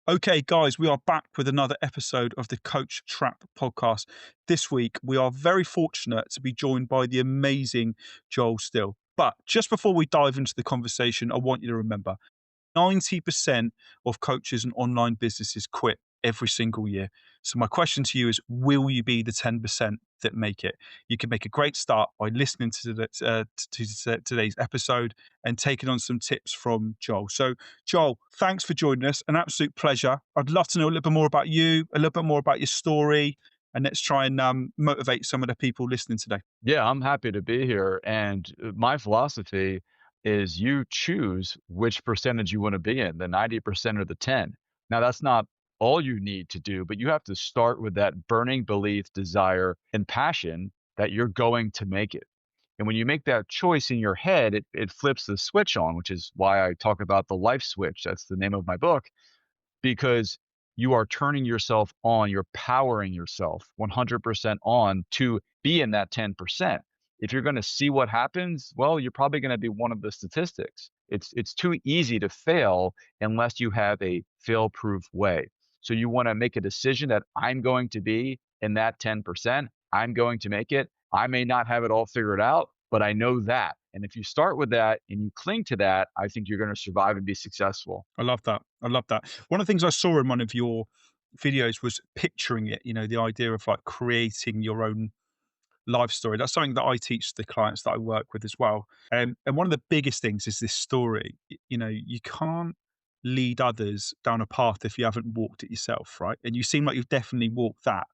Okay, guys, we are back with another episode of the Coach Trap podcast. This week, we are very fortunate to be joined by the amazing Joel Steele. But just before we dive into the conversation, I want you to remember 90% of coaches and online businesses quit every single year. So, my question to you is, will you be the 10% that make it? You can make a great start by listening to today's episode and taking on some tips from Joel. So, Joel, thanks for joining us. An absolute pleasure. I'd love to know a little bit more about you, a little bit more about your story, and let's try and motivate some of the people listening today. Yeah, I'm happy to be here. And my philosophy is you choose which percentage you want to be in, the 90% or the 10. Now, that's not all you need to do, but you have to start with that burning belief, desire, and passion that you're going to make it. And when you make that choice in your head, it flips the switch on, which is why I talk about the life switch. That's the name of my book, because you are turning yourself on, you're powering yourself 100% on to be in that 10%. If you're going to see what happens, well, you're probably going to be one of the statistics. It's too easy to fail unless you have a fail-proof way. So you want to make a decision that I'm going to be in that 10%. I'm going to make it. I may not have it all figured out, but I know that. And if you start with that and you cling to that, I think you're going to survive and be successful. I love that. I love that. One of the things I saw in one of your videos was picturing it, the idea of like creating your own life story. That's something that I teach the clients that I work with as well. And one of the biggest things is this story. You can't lead others down a path if you haven't walked it yourself, right? And you seem like you've definitely walked that,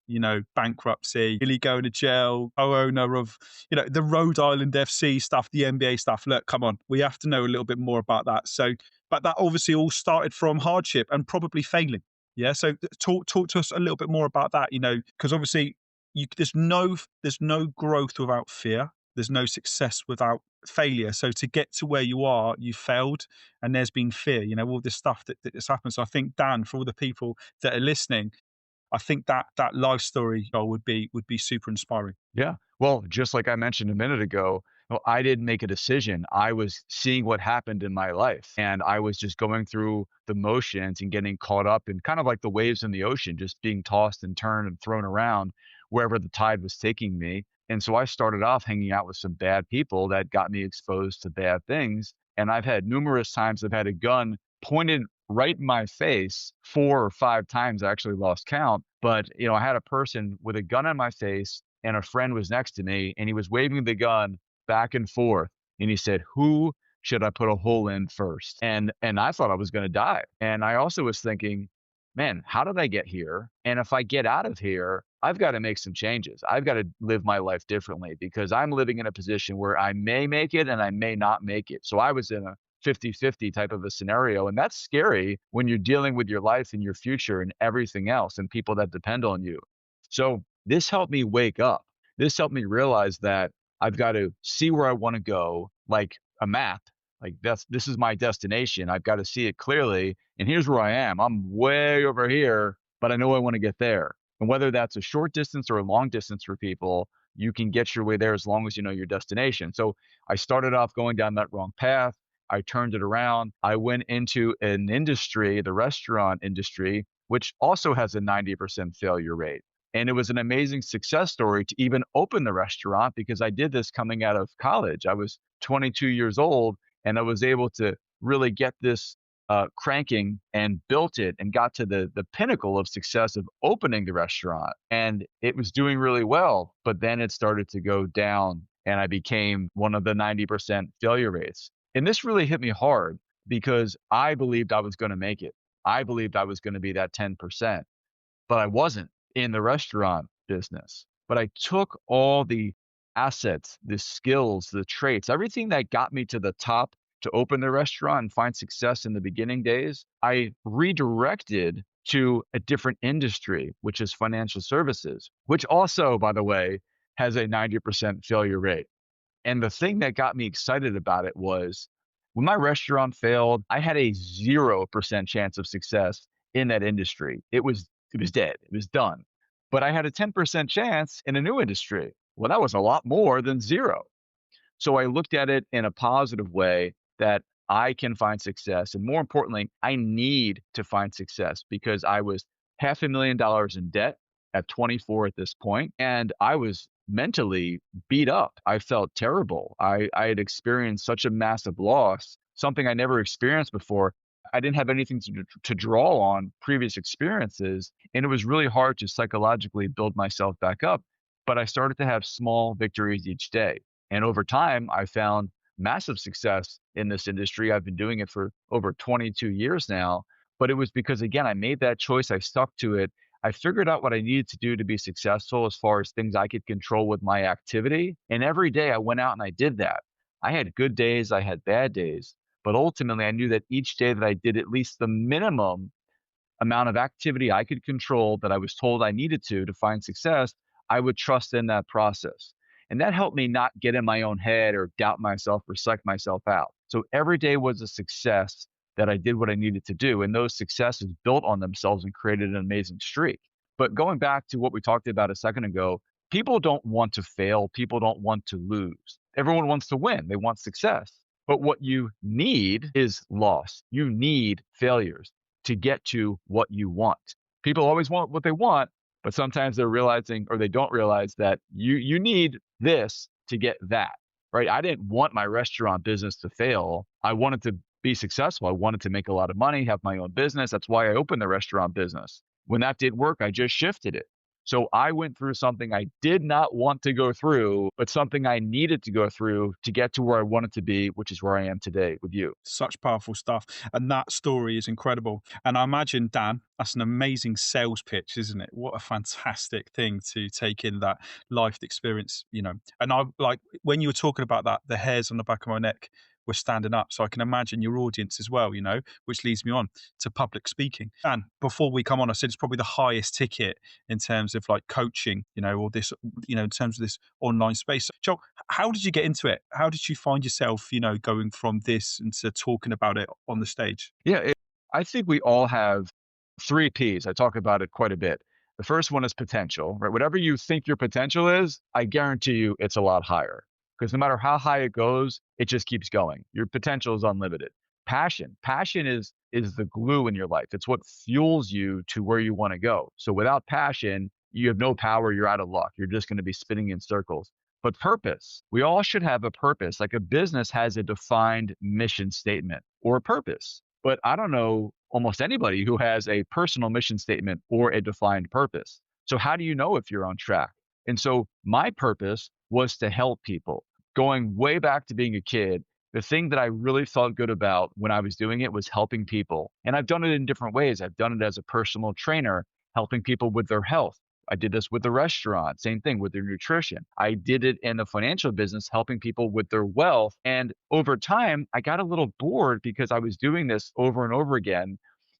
bankruptcy, nearly going to jail, co-owner of, the Rhode Island FC stuff, the NBA stuff. Look, come on, we have to know a little bit more about that. So, but that obviously all started from hardship and probably failing. Yeah. So talk to us a little bit more about that, because obviously there's no growth without fear. There's no success without failure. So to get to where you are, you failed, and there's been fear. All this stuff that's happened. So I think, Dan, for all the people that are listening, I think that life story would be super inspiring. Yeah. Well, just like I mentioned a minute ago, I didn't make a decision. I was seeing what happened in my life, and I was just going through the motions and getting caught up in kind of like the waves in the ocean, just being tossed and turned and thrown around wherever the tide was taking me. And so I started off hanging out with some bad people that got me exposed to bad things. And I've had numerous times I've had a gun pointed right in my face 4 or 5 times. I actually lost count. But, I had a person with a gun in my face and a friend was next to me and he was waving the gun back and forth. And he said, "Who should I put a hole in first?" And I thought I was going to die. And I also was thinking, man, how did I get here? And if I get out of here, I've got to make some changes. I've got to live my life differently because I'm living in a position where I may make it and I may not make it. So I was in a 50-50 type of a scenario. And that's scary when you're dealing with your life and your future and everything else and people that depend on you. So this helped me wake up. This helped me realize that I've got to see where I want to go, like a map. Like this is my destination. I've got to see it clearly. And here's where I am. I'm way over here, but I know I want to get there. And whether that's a short distance or a long distance for people, you can get your way there as long as you know your destination. So I started off going down that wrong path. I turned it around. I went into an industry, the restaurant industry, which also has a 90% failure rate. And it was an amazing success story to even open the restaurant because I did this coming out of college. I was 22 years old and I was able to really get this cranking and built it and got to the pinnacle of success of opening the restaurant. And it was doing really well, but then it started to go down and I became one of the 90% failure rates. And this really hit me hard because I believed I was going to make it. I believed I was going to be that 10%, but I wasn't in the restaurant business. But I took all the assets, the skills, the traits, everything that got me to the top to open the restaurant and find success in the beginning days, I redirected to a different industry, which is financial services, which also, by the way, has a 90% failure rate. And the thing that got me excited about it was when my restaurant failed, I had a 0% chance of success in that industry. It was dead. It was done. But I had a 10% chance in a new industry. Well, that was a lot more than zero. So I looked at it in a positive way that I can find success. And more importantly, I need to find success because I was $500,000 in debt at 24 at this point, and I was mentally beat up. I felt terrible. I had experienced such a massive loss, something I never experienced before. I didn't have anything to draw on previous experiences, and it was really hard to psychologically build myself back up. But I started to have small victories each day. And over time, I found massive success in this industry. I've been doing it for over 22 years now. But it was because, again, I made that choice. I stuck to it. I figured out what I needed to do to be successful as far as things I could control with my activity. And every day I went out and I did that. I had good days, I had bad days. But ultimately, I knew that each day that I did at least the minimum amount of activity I could control that I was told I needed to find success, I would trust in that process. And that helped me not get in my own head or doubt myself or psych myself out. So every day was a success that I did what I needed to do. And those successes built on themselves and created an amazing streak. But going back to what we talked about a second ago, people don't want to fail. People don't want to lose. Everyone wants to win. They want success. But what you need is loss. You need failures to get to what you want. People always want what they want, but sometimes they're realizing or they don't realize that you need this to get that. Right? I didn't want my restaurant business to fail. I wanted to be successful. I wanted to make a lot of money, have my own business. That's why I opened the restaurant business. When that did work, I just shifted it. So I went through something I did not want to go through, but something I needed to go through to get to where I wanted to be, which is where I am today with you. Such powerful stuff. And that story is incredible. And I imagine, Dan, that's an amazing sales pitch, isn't it? What a fantastic thing to take in that life experience, you know. And I like when you were talking about that, the hairs on the back of my neck were standing up. So I can imagine your audience as well, you know, which leads me on to public speaking. And before we come on, I said it's probably the highest ticket in terms of like coaching, you know, or this, you know, in terms of this online space. Joel, how did you get into it? How did you find yourself, you know, going from this into talking about it on the stage? Yeah, I think we all have three P's. I talk about it quite a bit. The first one is potential, right? Whatever you think your potential is, I guarantee you it's a lot higher because no matter how high it goes, it just keeps going. Your potential is unlimited. Passion is the glue in your life. It's what fuels you to where you want to go. So without passion, you have no power. You're out of luck. You're just going to be spinning in circles. But purpose, we all should have a purpose. Like a business has a defined mission statement or a purpose. But I don't know almost anybody who has a personal mission statement or a defined purpose. So how do you know if you're on track? And so my purpose was to help people. Going way back to being a kid, the thing that I really felt good about when I was doing it was helping people. And I've done it in different ways. I've done it as a personal trainer, helping people with their health. I did this with the restaurant, same thing with their nutrition. I did it in the financial business, helping people with their wealth. And over time, I got a little bored because I was doing this over and over again.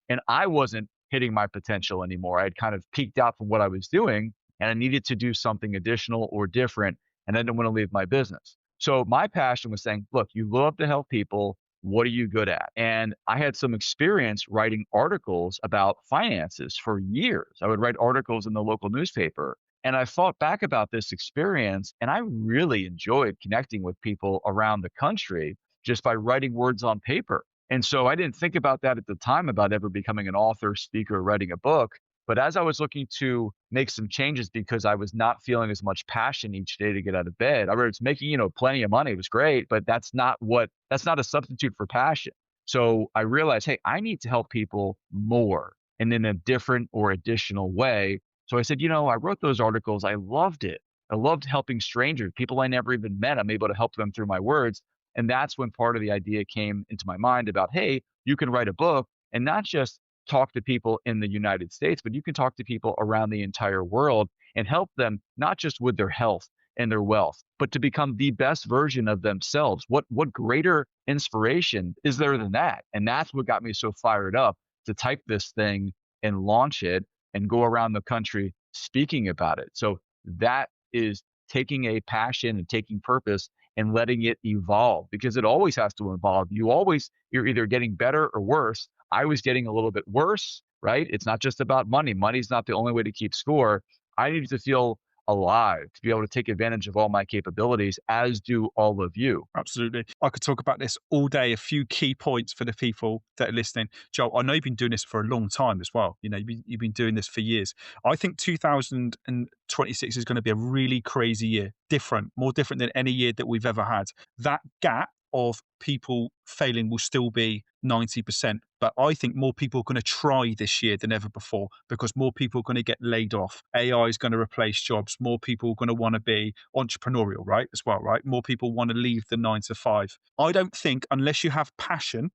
And I wasn't hitting my potential anymore. I had kind of peaked out from what I was doing and I needed to do something additional or different. And I didn't want to leave my business. So my passion was saying, look, you love to help people. What are you good at? And I had some experience writing articles about finances for years. I would write articles in the local newspaper. And I thought back about this experience, and I really enjoyed connecting with people around the country just by writing words on paper. And so I didn't think about that at the time about ever becoming an author, speaker, writing a book. But as I was looking to make some changes because I was not feeling as much passion each day to get out of bed, I was making, plenty of money. It was great, but that's not a substitute for passion. So I realized, hey, I need to help people more and in a different or additional way. So I said, I wrote those articles. I loved it. I loved helping strangers, people I never even met. I'm able to help them through my words. And that's when part of the idea came into my mind about, hey, you can write a book and not just talk to people in the United States, but you can talk to people around the entire world and help them not just with their health and their wealth, but to become the best version of themselves. What greater inspiration is there than that? And that's what got me so fired up to type this thing and launch it and go around the country speaking about it. So that is taking a passion and taking purpose and letting it evolve because it always has to evolve. You're either getting better or worse. I was getting a little bit worse, right? It's not just about money. Money's not the only way to keep score. I needed to feel alive to be able to take advantage of all my capabilities, as do all of you. Absolutely. I could talk about this all day. A few key points for the people that are listening. Joe, I know you've been doing this for a long time as well. You know, you've been doing this for years. I think 2026 is going to be a really crazy year, different, more different than any year that we've ever had. That gap of people failing will still be 90%. But I think more people are going to try this year than ever before because more people are going to get laid off. AI is going to replace jobs. More people are going to want to be entrepreneurial, right? As well, right? More people want to leave the 9 to 5. I don't think, unless you have passion,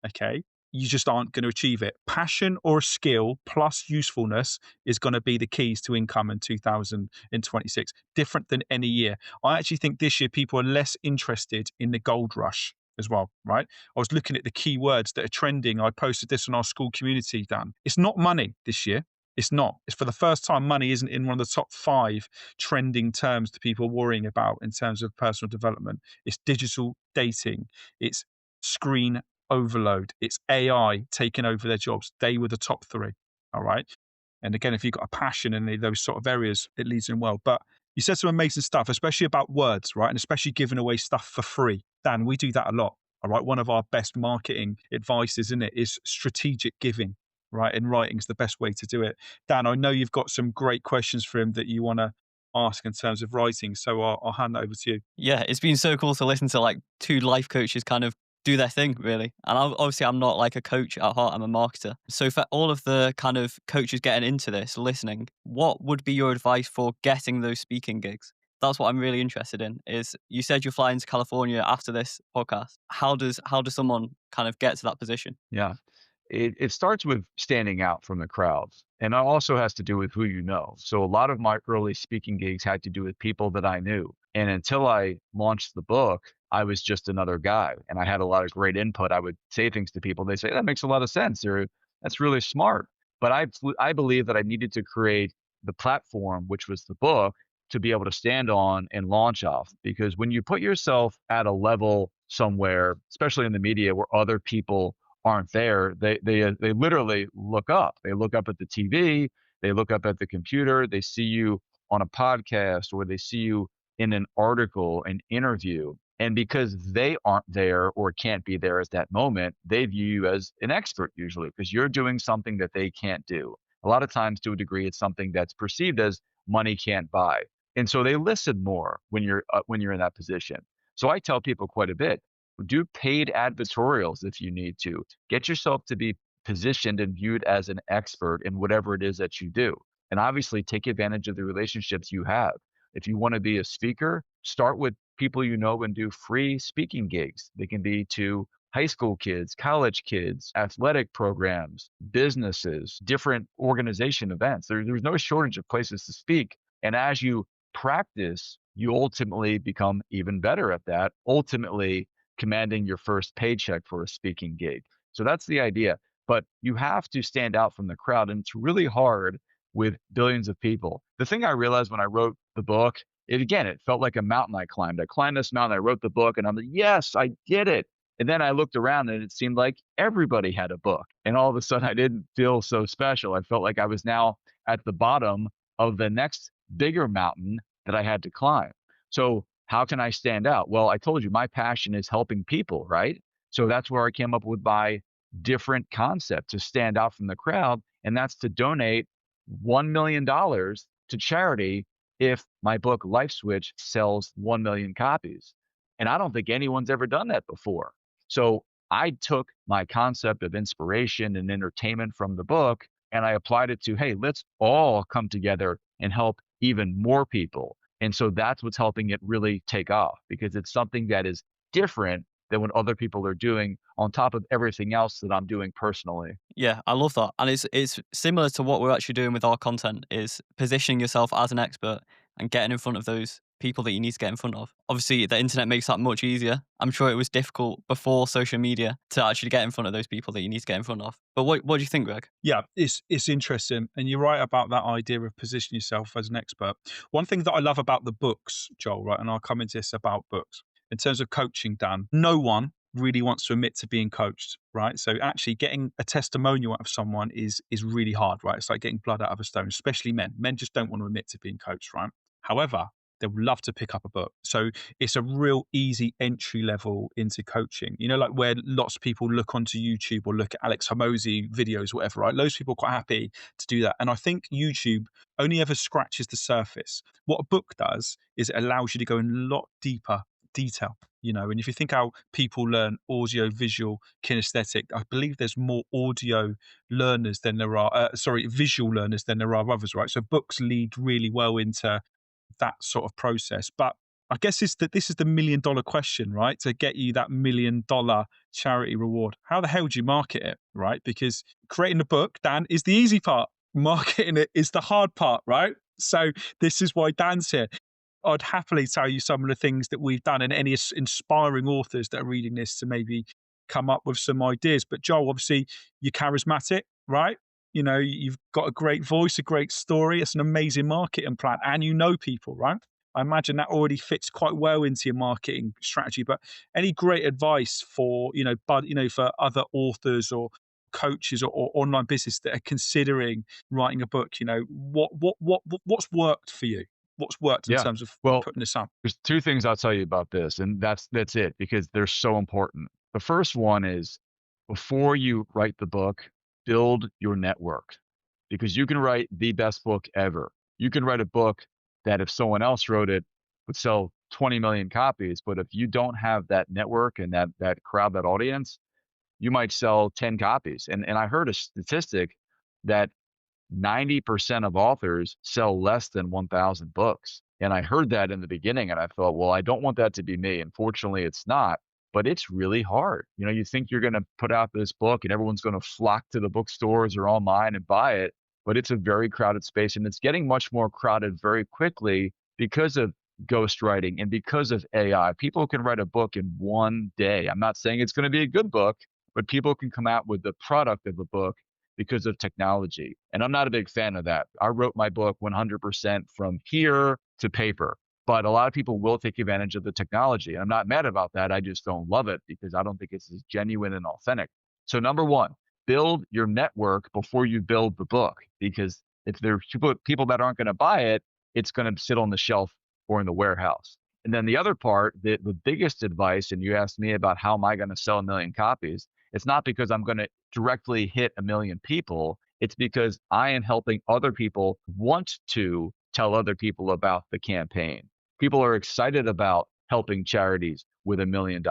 okay, you just aren't going to achieve it. Passion or a skill plus usefulness is going to be the keys to income in 2026, different than any year. I actually think this year people are less interested in the gold rush as well, right? I was looking at the keywords that are trending. I posted this on our school community, Dan. It's not money this year. It's not. It's for the first time money isn't in one of the top 5 trending terms that people are worrying about in terms of personal development. It's digital dating. It's screen overload. It's AI taking over their jobs. They were the top 3. All right. And again, if you've got a passion in those sort of areas, it leads in well. But you said some amazing stuff, especially about words, right? And especially giving away stuff for free. Dan, we do that a lot. All right. One of our best marketing advice, isn't it, is strategic giving, right? And writing is the best way to do it. Dan, I know you've got some great questions for him that you want to ask in terms of writing. So I'll hand that over to you. Yeah, it's been so cool to listen to like two life coaches kind of do their thing, really. And obviously, I'm not like a coach at heart, I'm a marketer. So, for all of the kind of coaches getting into this, listening, what would be your advice for getting those speaking gigs? That's what I'm really interested in. Is you said you're flying to California after this podcast. How does someone kind of get to that position? Yeah. It starts with standing out from the crowds. And it also has to do with who you know. So a lot of my early speaking gigs had to do with people that I knew. And until I launched the book, I was just another guy. And I had a lot of great input. I would say things to people. They say, that makes a lot of sense. Or that's really smart. But I believe that I needed to create the platform, which was the book, to be able to stand on and launch off. Because when you put yourself at a level somewhere, especially in the media where other people aren't there, they literally look up. They look up at the TV, they look up at the computer, they see you on a podcast or they see you in an article, an interview. And because they aren't there or can't be there at that moment, they view you as an expert usually because you're doing something that they can't do. A lot of times, to a degree, it's something that's perceived as money can't buy. And so they listen more when you're in that position. So I tell people quite a bit, do paid advertorials if you need to. Get yourself to be positioned and viewed as an expert in whatever it is that you do. And obviously take advantage of the relationships you have. If you want to be a speaker, start with people you know and do free speaking gigs. They can be to high school kids, college kids, athletic programs, businesses, different organization events. There's no shortage of places to speak. And as you practice, you ultimately become even better at that, ultimately commanding your first paycheck for a speaking gig. So that's the idea. But you have to stand out from the crowd. And it's really hard with billions of people. The thing I realized when I wrote the book, it felt like a mountain I climbed. I climbed this mountain, I wrote the book, and I'm like, yes, I did it. And then I looked around and it seemed like everybody had a book. And all of a sudden I didn't feel so special. I felt like I was now at the bottom of the next bigger mountain that I had to climb. So how can I stand out? Well, I told you my passion is helping people, right? So that's where I came up with my different concept to stand out from the crowd. And that's to donate $1 million to charity if my book Life Switch sells 1 million copies. And I don't think anyone's ever done that before. So I took my concept of inspiration and entertainment from the book and I applied it to, hey, let's all come together and help even more people. And so that's what's helping it really take off because it's something that is different than what other people are doing on top of everything else that I'm doing personally. Yeah, I love that. And it's similar to what we're actually doing with our content is positioning yourself as an expert and getting in front of those people that you need to get in front of. Obviously, the internet makes that much easier. I'm sure it was difficult before social media to actually get in front of those people that you need to get in front of. But what do you think, Greg? Yeah, it's interesting, and you're right about that idea of positioning yourself as an expert. One thing that I love about the books, Joel, right, and I'll come into this about books in terms of coaching. Dan, no one really wants to admit to being coached, right? So actually, getting a testimonial out of someone is really hard, right? It's like getting blood out of a stone, especially men. Men just don't want to admit to being coached, right? However, they would love to pick up a book. So it's a real easy entry level into coaching. You know, like where lots of people look onto YouTube or look at Alex Hormozy videos, whatever, right? Loads of people are quite happy to do that. And I think YouTube only ever scratches the surface. What a book does is it allows you to go in a lot deeper detail, you know. And if you think how people learn audio, visual, kinesthetic, I believe there's more audio learners than there are, visual learners than there are others, right? So books lead really well into that sort of process. But I guess this is the $1 million question, right? To get you that $1 million charity reward. How the hell do you market it, right? Because creating a book, Dan, is the easy part. Marketing it is the hard part, right? So this is why Dan's here. I'd happily tell you some of the things that we've done and any inspiring authors that are reading this to maybe come up with some ideas. But Joel, obviously, you're charismatic, right? You know, you've got a great voice, a great story. It's an amazing marketing plan, and you know people, right? I imagine that already fits quite well into your marketing strategy. But any great advice for for other authors or coaches or online business that are considering writing a book? You know, what's worked for you? What's worked in Yeah. terms of Well, putting this up? there's two things I'll tell you about this, and that's it because they're so important. The first one is before you write the book, build your network because you can write the best book ever. You can write a book that if someone else wrote it would sell 20 million copies, but if you don't have that network and that crowd, that audience, you might sell 10 copies. And I heard a statistic that 90% of authors sell less than 1,000 books. And I heard that in the beginning and I thought, well, I don't want that to be me. Unfortunately, it's not, but it's really hard. You know, you think you're going to put out this book and everyone's going to flock to the bookstores or online and buy it, but it's a very crowded space and it's getting much more crowded very quickly because of ghostwriting and because of AI. People can write a book in one day. I'm not saying it's going to be a good book, but people can come out with the product of a book because of technology. And I'm not a big fan of that. I wrote my book 100% from here to paper, but a lot of people will take advantage of the technology. I'm not mad about that. I just don't love it because I don't think it's as genuine and authentic. So number one, build your network before you build the book, because if there's people that aren't going to buy it, it's going to sit on the shelf or in the warehouse. And then the other part, the biggest advice, and you asked me about how am I going to sell 1 million copies? It's not because I'm going to directly hit 1 million people. It's because I am helping other people want to tell other people about the campaign. People are excited about helping charities with $1 million.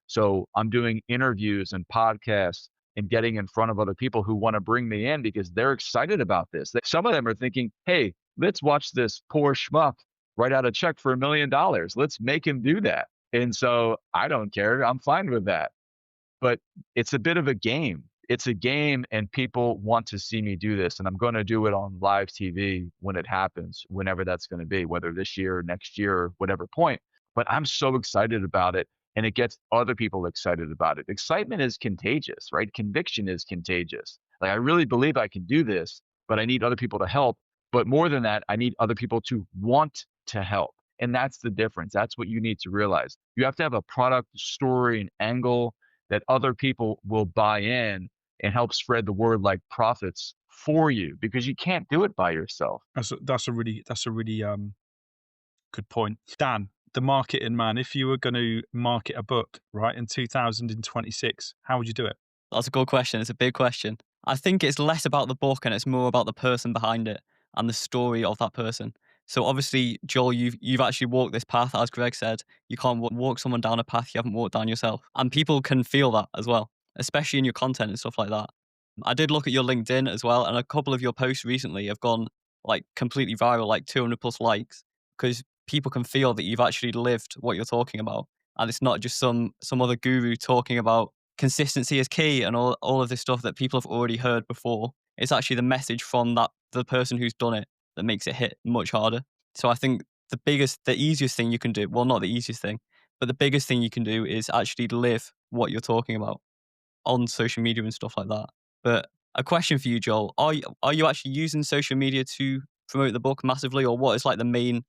So I'm doing interviews and podcasts and getting in front of other people who want to bring me in because they're excited about this. Some of them are thinking, hey, let's watch this poor schmuck write out a check for $1 million. Let's make him do that. And so I don't care. I'm fine with that. But it's a bit of a game. It's a game and people want to see me do this. And I'm going to do it on live TV when it happens, whenever that's going to be, whether this year, next year, or whatever point. But I'm so excited about it. And it gets other people excited about it. Excitement is contagious, right? Conviction is contagious. Like, I really believe I can do this, but I need other people to help. But more than that, I need other people to want to help. And that's the difference. That's what you need to realize. You have to have a product, story, and angle that other people will buy in and help spread the word like prophets for you, because you can't do it by yourself. That's a really good point. Dan, the marketing man, if you were going to market a book, right, in 2026, how would you do it? That's a good question. It's a big question. I think it's less about the book and it's more about the person behind it and the story of that person. So obviously, Joel, you've actually walked this path, as Greg said. You can't walk someone down a path you haven't walked down yourself, and people can feel that as well, especially in your content and stuff like that. I did look at your LinkedIn as well, and a couple of your posts recently have gone like completely viral, like 200 plus likes, because people can feel that you've actually lived what you're talking about, and it's not just some other guru talking about consistency is key and all of this stuff that people have already heard before. It's actually the message from the person who's done it that makes it hit much harder. So I think the easiest thing you can do, well, not the easiest thing, but the biggest thing you can do is actually live what you're talking about on social media and stuff like that. But a question for you, Joel, are you actually using social media to promote the book massively, or what is like the main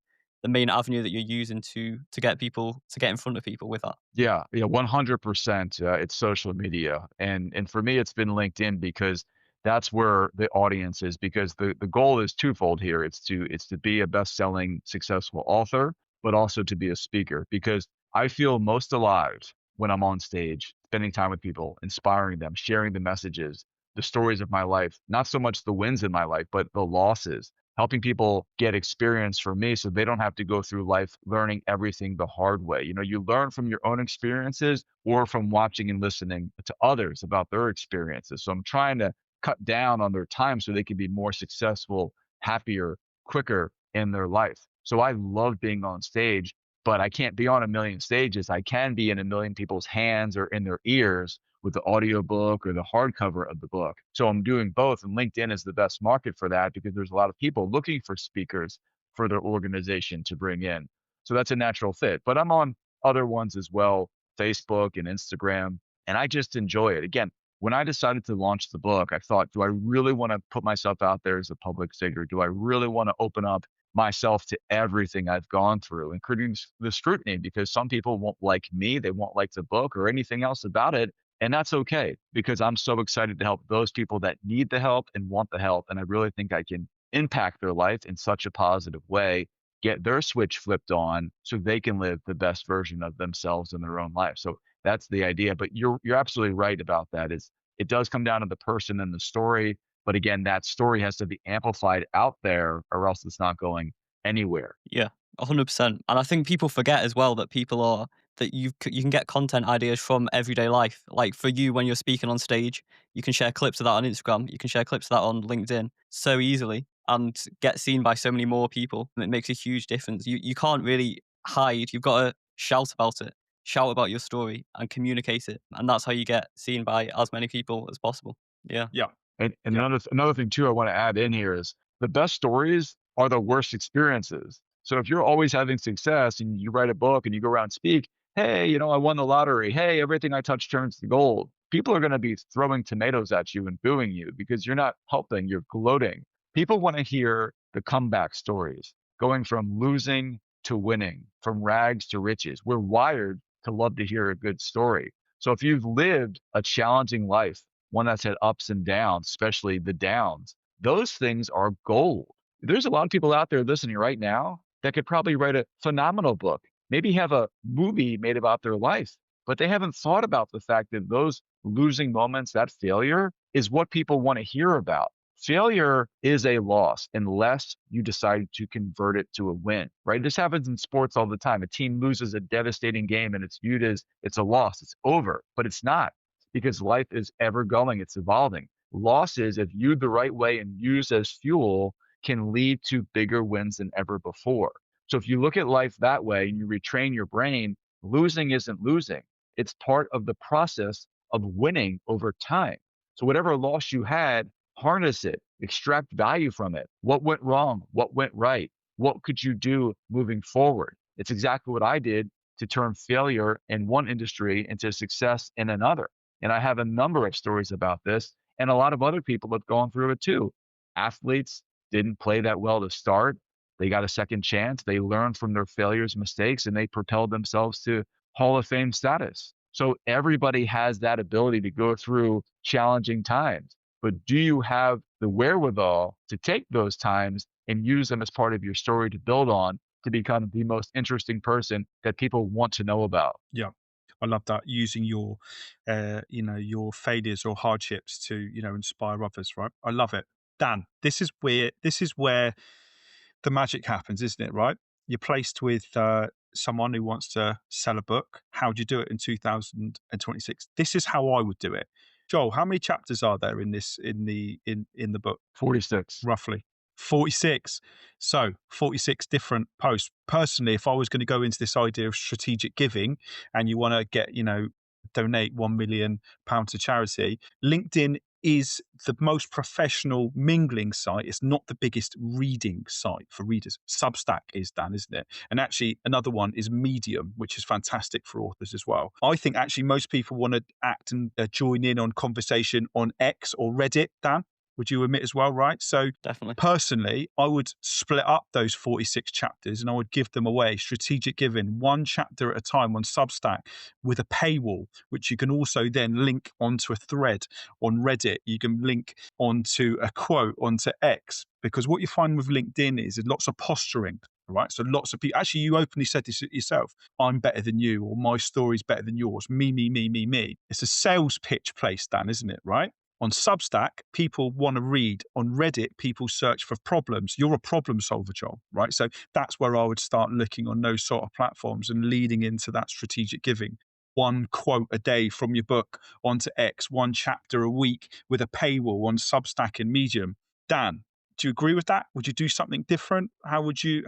avenue that you're using to get people to get in front of people with that? Yeah, 100%. It's social media, and for me, it's been LinkedIn because That's where the audience is, because the goal is twofold here. It's to be a best-selling successful author, but also to be a speaker, because I feel most alive when I'm on stage, spending time with people, inspiring them, sharing the messages, the stories of my life, not so much the wins in my life, but the losses, helping people get experience from me so they don't have to go through life learning everything the hard way. You learn from your own experiences or from watching and listening to others about their experiences. So I'm trying to cut down on their time so they can be more successful, happier, quicker in their life. So I love being on stage, but I can't be on a million stages. I can be in a million people's hands or in their ears with the audiobook or the hardcover of the book. So I'm doing both, and LinkedIn is the best market for that because there's a lot of people looking for speakers for their organization to bring in. So that's a natural fit. But I'm on other ones as well, Facebook and Instagram, and I just enjoy it. Again, when I decided to launch the book, I thought, do I really want to put myself out there as a public figure? Do I really want to open up myself to everything I've gone through, including the scrutiny? Because some people won't like me, they won't like the book or anything else about it. And that's okay, because I'm so excited to help those people that need the help and want the help. And I really think I can impact their life in such a positive way, get their switch flipped on so they can live the best version of themselves in their own life. So that's the idea. But you're absolutely right about that. Is it does come down to the person and the story. But again, that story has to be amplified out there or else it's not going anywhere. Yeah, 100%. And I think people forget as well that people are that you can get content ideas from everyday life. Like for you, when you're speaking on stage, you can share clips of that on Instagram. You can share clips of that on LinkedIn so easily and get seen by so many more people. And it makes a huge difference. You can't really hide. You've got to shout about it, shout about your story, and communicate it. And that's how you get seen by as many people as possible. Yeah. Yeah, And yeah, another thing too I want to add in here is the best stories are the worst experiences. So if you're always having success and you write a book and you go around and speak, hey, I won the lottery. Hey, everything I touch turns to gold. People are going to be throwing tomatoes at you and booing you because you're not helping, you're gloating. People want to hear the comeback stories, going from losing to winning, from rags to riches. We're wired to love to hear a good story. So if you've lived a challenging life, one that's had ups and downs, especially the downs, those things are gold. There's a lot of people out there listening right now that could probably write a phenomenal book, maybe have a movie made about their life, but they haven't thought about the fact that those losing moments, that failure, is what people want to hear about. Failure is a loss unless you decide to convert it to a win, right? This happens in sports all the time. A team loses a devastating game and it's viewed as it's a loss, it's over, but it's not, because life is ever going, it's evolving. Losses, if viewed the right way and used as fuel, can lead to bigger wins than ever before. So if you look at life that way and you retrain your brain, losing isn't losing. It's part of the process of winning over time. So whatever loss you had, harness it, extract value from it. What went wrong? What went right? What could you do moving forward? It's exactly what I did to turn failure in one industry into success in another. And I have a number of stories about this, and a lot of other people have gone through it too. Athletes didn't play that well to start. They got a second chance. They learned from their failures, mistakes, and they propelled themselves to Hall of Fame status. So everybody has that ability to go through challenging times. But do you have the wherewithal to take those times and use them as part of your story to build on to become the most interesting person that people want to know about? yeah. I love that, using your failures or hardships to, inspire others. Right? I love it. Dan, this is where the magic happens, isn't it? Right? You're placed with someone who wants to sell a book. How do you do it in 2026? This is how I would do it. Joel, how many chapters are there in this in the book? 46. Roughly 46. So 46 different posts. Personally, if I was going to go into this idea of strategic giving and you want to get, donate £1 million to charity, LinkedIn is the most professional mingling site. It's not the biggest reading site for readers. Substack is, Dan, isn't it? And actually, another one is Medium, which is fantastic for authors as well. I think actually most people want to act and join in on conversation on X or Reddit, Dan. Would you admit as well, right? So Definitely. personally, I would split up those 46 chapters and I would give them away, strategic giving, one chapter at a time on Substack with a paywall, which you can also then link onto a thread on Reddit. You can link onto a quote onto X, because what you find with LinkedIn is lots of posturing. Right. So lots of people, actually, you openly said this yourself, I'm better than you, or my story's better than yours. Me, me, me, me, me. It's a sales pitch place, Dan, isn't it? Right. On Substack, people want to read. On Reddit, people search for problems. You're a problem solver, Joel, right? So that's where I would start looking on those sort of platforms and leading into that strategic giving. One quote a day from your book onto X, one chapter a week with a paywall on Substack and Medium. Dan, do you agree with that? Would you do something different? How would you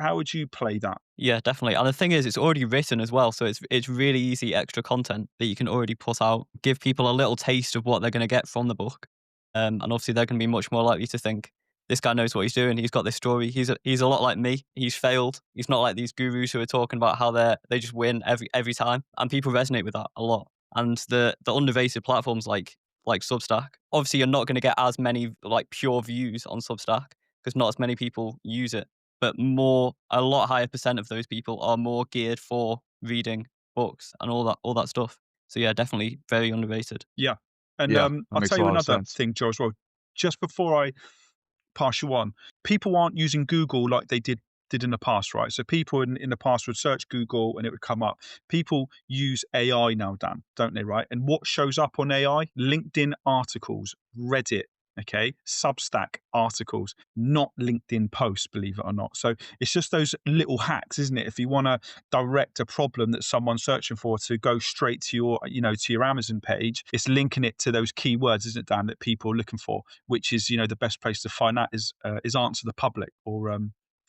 play that? Yeah, definitely. And the thing is, it's already written as well, so it's really easy extra content that you can already put out, give people a little taste of what they're going to get from the book, and obviously they're going to be much more likely to think, this guy knows what he's doing. He's got this story. He's a lot like me. He's failed. He's not like these gurus who are talking about how they just win every time, and people resonate with that a lot. And the underrated platforms like Substack, obviously you're not going to get as many like pure views on Substack because not as many people use it, but a lot higher percent of those people are more geared for reading books and all that stuff. So yeah, definitely very underrated. Yeah. And Yeah, that I'll makes tell a you lot of another sense. thing, Joe, as well. Just before I pass you on, people aren't using Google like they did in the past, right? So people in the past would search Google and it would come up. People use AI now, Dan, don't they, right? And what shows up on AI? LinkedIn articles, Reddit, okay, Substack articles, not LinkedIn posts, believe it or not. So it's just those little hacks, isn't it? If you want to direct a problem that someone's searching for to go straight to your Amazon page, it's linking it to those keywords, isn't it, Dan, that people are looking for, which is, the best place to find that is Answer the Public or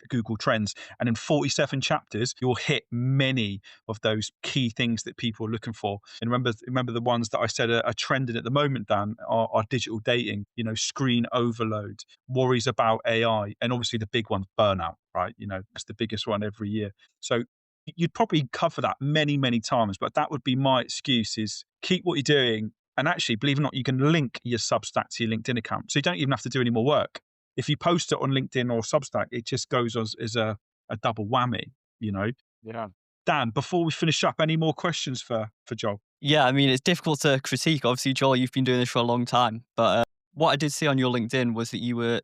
Google Trends. And in 47 chapters, you'll hit many of those key things that people are looking for. And remember the ones that I said are trending at the moment, Dan, are digital dating, screen overload, worries about AI, and obviously the big one's burnout, right? It's the biggest one every year. So you'd probably cover that many, many times, but that would be my excuse is keep what you're doing. And actually, believe it or not, you can link your Substack to your LinkedIn account. So you don't even have to do any more work. If you post it on LinkedIn or Substack, it just goes as a double whammy, you know. Yeah. Dan, before we finish up, any more questions for Joel? Yeah, I mean, it's difficult to critique. Obviously, Joel, you've been doing this for a long time, but what I did see on your LinkedIn was that you were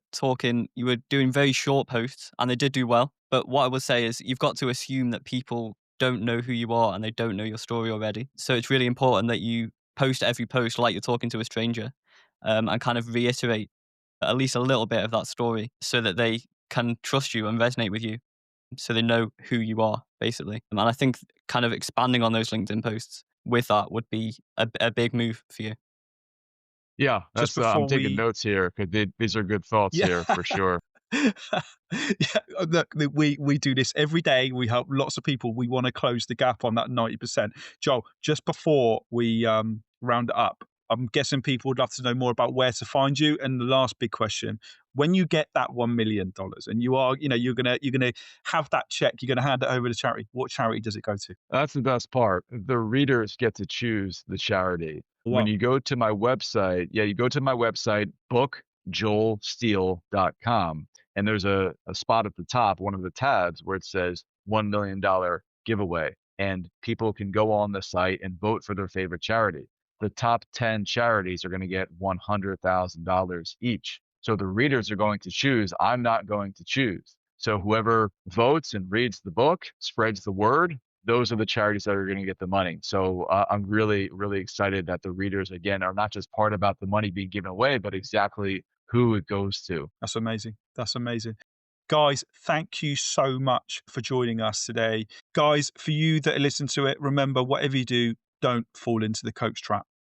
doing very short posts, and they did do well. But what I would say is you've got to assume that people don't know who you are and they don't know your story already. So it's really important that you post every post like you're talking to a stranger, and kind of reiterate at least a little bit of that story so that they can trust you and resonate with you so they know who you are, basically. And I think kind of expanding on those LinkedIn posts with that would be a big move for you. Yeah, Just that's, I'm before taking we notes here 'cause these are good thoughts Yeah. here for sure. Yeah, look, we do this every day. We help lots of people. We want to close the gap on that 90%. Joel, just before we round it up, I'm guessing people would love to know more about where to find you. And the last big question: when you get that $1 million, and you're gonna have that check, you're gonna hand it over to charity. What charity does it go to? That's the best part. The readers get to choose the charity. When Wow, you go to my website, you go to my website, bookjoelsteele.com, and there's a spot at the top, one of the tabs where it says $1 million giveaway. And people can go on the site and vote for their favorite charity. The top 10 charities are going to get $100,000 each. So the readers are going to choose. I'm not going to choose. So whoever votes and reads the book, spreads the word, those are the charities that are going to get the money. So I'm really, really excited that the readers, again, are not just part about the money being given away, but exactly who it goes to. that's amazing. That's amazing. Guys, thank you so much for joining us today. Guys, for you that listen to it, remember, whatever you do, don't fall into the coach trap.